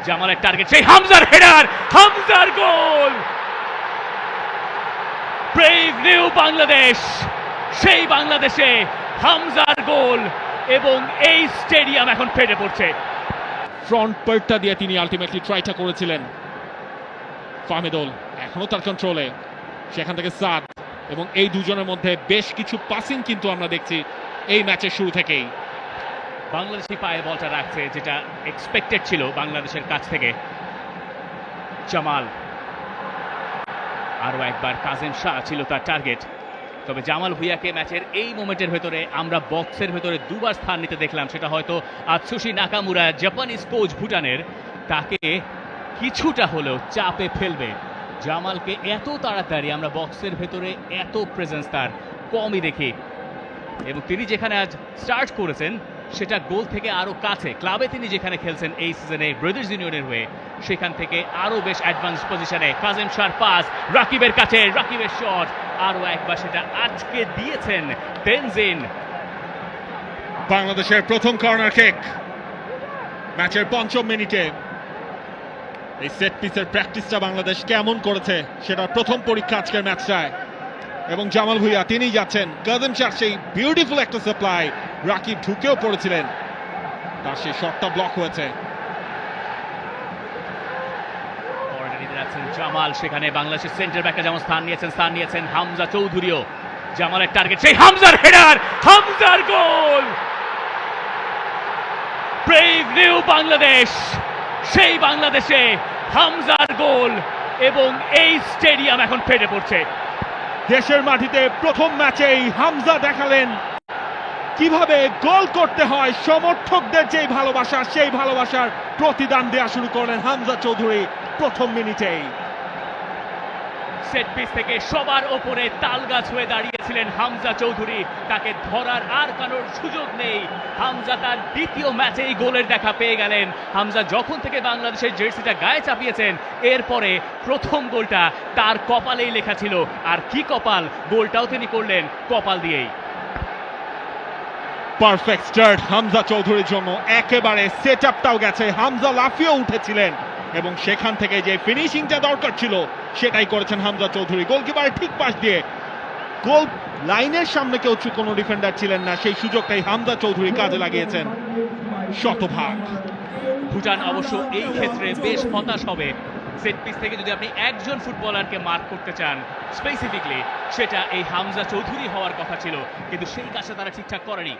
জামালের টার্গেট, সেই হামজার হেডার, হামজার গোল। ব্রেভ নিউ বাংলাদেশ, সেই বাংলাদেশে হামজার গোল এবং এই স্টেডিয়াম এখন ফেটে পড়ছে। ফ্রন্ট পার্টটা দিয়ে তিনি আলটিমেটলি ট্রাইটা করেছিলেন। ফাহমিদুল এখনো তার কন্ট্রোলে, সেখান থেকে সাদ, এবং এই দুজনের মধ্যে বেশ কিছু পাসিং কিন্তু আমরা দেখছি এই ম্যাচের শুরু থেকেই। বাংলাদেশি পায়ে বলটা রাখছে, যেটা এক্সপেক্টেড ছিল বাংলাদেশের কাছ থেকে। জামাল, আরো একবার কাজেম শাহ ছিল তার টার্গেট, তবে জামাল ভুঁইয়াকে ম্যাচের এই মোমেন্টের ভেতরে আমরা বক্সের ভেতরে দুবার স্থান নিতে দেখলাম। সেটা হয়তো আতসুশি নাকামুরা, জাপানিজ কোচ ভুটানের, তাকে কিছুটা হলেও চাপে ফেলবে। জামালকে এত তাড়াতাড়ি আমরা বক্সের ভেতরে এত প্রেজেন্স তার কমই দেখি, এবং তিনি যেখানে আজ স্টার্ট করেছেন সেটা গোল থেকে আরো কাছে। ক্লাবে তিনি যেখানে খেলছেন এই সিজনে ব্রাদার্স ইউনিয়নের হয়ে, সেখান থেকে আরো বেশ অ্যাডভান্স পজিশনে। কাজেম শাহর পাস রাকিবের কাছে, রাকিবের শট, আরো একবার সেটা আটকে দিয়েছেন তেনজিন। বাংলাদেশের প্রথম কর্নার কিক ম্যাচের ৫ম মিনিটে। এই সেট পিসের প্র্যাকটিসটা বাংলাদেশ কেমন করেছে সেটার প্রথম পরীক্ষা আজকের ম্যাচটায়, এবং জামাল ভুঁইয়া তিনিই যাচ্ছেন। কাজেম শাহ সেই বিউটিফুল একটা সাপ্লাই, রাকিব ঢুকেও পড়েছিলেন, তার সেই শটটা ব্লক হয়েছে। জামাল, সেখানে বাংলাদেশের সেন্টার ব্যাকে যেমন স্থান নিয়েছেন হামজা চৌধুরীও। জামালের টার্গেট, সেই হামজার হেডার, হামজার গোল। ব্রেভ নিউ বাংলাদেশ, সেই বাংলাদেশে হামজার গোল এবং এই স্টেডিয়াম এখন ফেটে পড়ছে। দেশের মাটিতে প্রথম ম্যাচেই হামজা দেখালেন কিভাবে গোল করতে হয়। সমর্থকদের যেই ভালোবাসা, সেই ভালোবাসার প্রতিদান দেওয়া শুরু করলেন হামজা চৌধুরী প্রথম মিনিটেই। সেট পিস থেকে সবার ওপরে তালগাছ হয়ে দাঁড়িয়েছিলেন হামজা চৌধুরী, তাকে ধরার আর কারোর সুযোগ নেই। হামজা তার দ্বিতীয় ম্যাচেই গোলের দেখা পেয়ে গেলেন। হামজা যখন থেকে বাংলাদেশের জার্সিটা গায়ে চাপিয়েছেন, এরপরে প্রথম গোলটা তার কপালেই লেখা ছিল। আর কি কপাল, গোলটাও তিনি করলেন কপাল দিয়েই। পারফেক্ট স্টার্ট হামজা চৌধুরীর জন্য, একেবারে সেট আপটাও গেছে। হামজা লাফিয়ে উঠেছিলেন এবং সেখান থেকে যে ফিনিশিংটা দরকার ছিল সেটাই করেছেন হামজা চৌধুরী। গোলকিপারের ঠিক পাশ দিয়ে, গোল লাইনের সামনে কেউ কোনো ডিফেন্ডার ছিলেন না, সেই সুযোগটাই হামজা চৌধুরী কাজে লাগিয়েছেন শতভাগ। ভুটান অবশ্য এই ক্ষেত্রে বেশ হতাশ হবে। সেট পিস থেকে যদি আপনি একজন ফুটবলারকে মার্ক করতে চান স্পেসিফিকলি, সেটা এই হামজা চৌধুরী হওয়ার কথা ছিল, কিন্তু সেই কাজটা তারা ঠিকঠাক করেনি।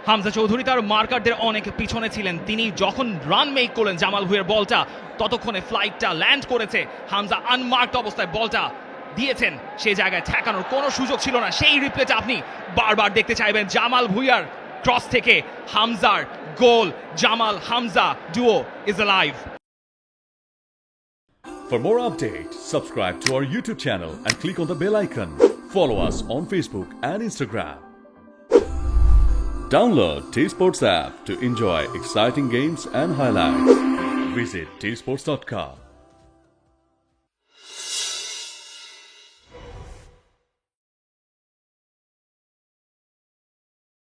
হামজা চৌধুরী তার মার্কারদের অনেক পিছনে ছিলেন। তিনি যখন রান মেক করলেন জামাল ভুঁইয়ার বলটা, ততক্ষণে ফ্লাইটটা ল্যান্ড করেছে। হামজা আনমার্কড অবস্থায় বলটা দিয়েছেন, সেই জায়গায় ঠেকানোর কোনো সুযোগ ছিল না। সেই রিপ্লেটা আপনি বারবার দেখতে চাইবেন। জামাল ভুঁইয়ার ক্রস থেকে হামজার গোল। Jamal Hamza duo is alive. For more updates, subscribe to our YouTube channel and click on the bell icon. Follow us on Facebook and Instagram. Download T-Sports app to enjoy exciting games and highlights. Visit tsports.com.